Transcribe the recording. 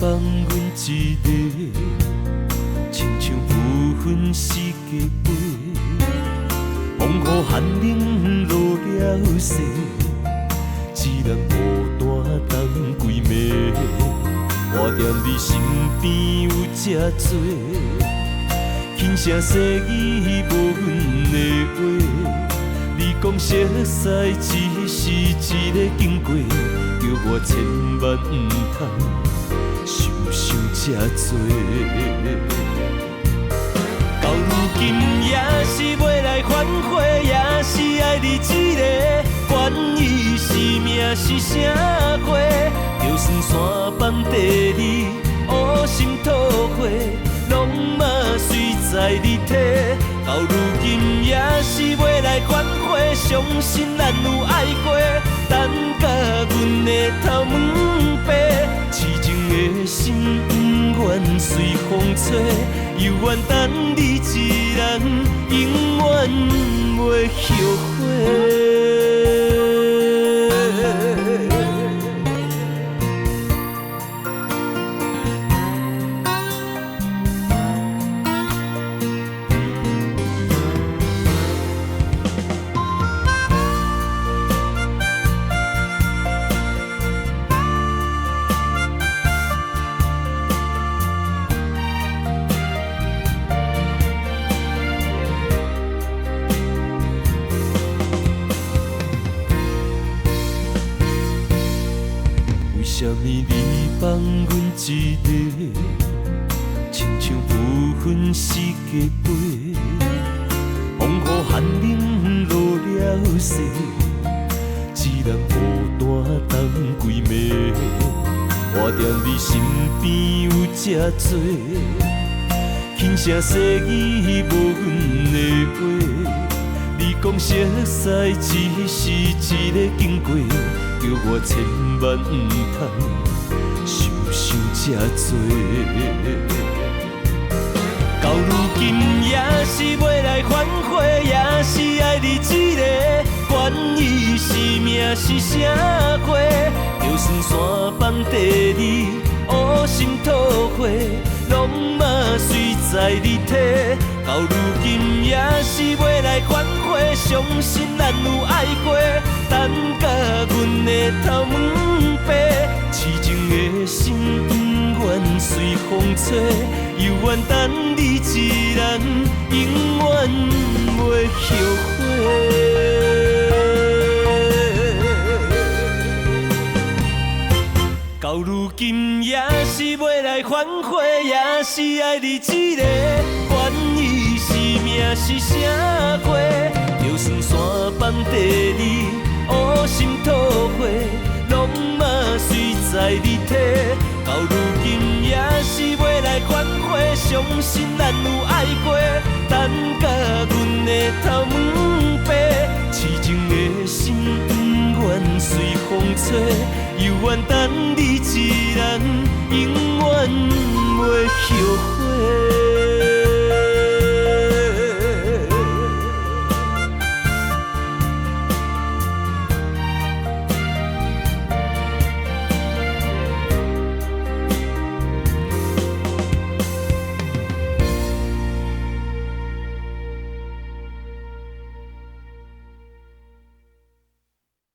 阮一个，亲像浮云四界飞，风雨寒冷落了雪，一人孤单等归暝。我踮你身边有这多，轻声细语无阮的话。你讲熟悉只是一个经过，叫我千万唔通想这多。到如今也是要来反悔，也是爱你一个，管伊是命是啥货，就算山崩地裂，乌心吐火，拢嘛随在你体。到如今也是要来反悔，相信咱有爱过，等甲阮的头毛白，痴情的心不愿随风吹，犹原等你一人，永远袂后悔。为什么你放阮一个，亲像浮云四界飞，风雨寒冷落了雪，一人孤单等归暝。我踮你身边有这多，轻声细语无阮的话。你讲熟悉只是一个经过，叫我千万唔通想这多。到如今也是要来反悔，也是爱你一个，管伊是命是啥货，就算山崩地裂，乌心吐火，拢嘛随在你体。到如今也是要来反悔，相信咱有爱过，等甲阮的头毛白，痴情的心不愿随风吹，犹原等你一人，永远袂后悔。到如今也是要来反悔，也是爱你一个，管伊是命是啥货，就算山崩地裂，乌心吐火，拢嘛随在你体。到如今也是要来反悔，相信咱有爱过，等甲阮的头毛白，痴情的心不愿随风吹，犹原等你一人，永远袂后悔。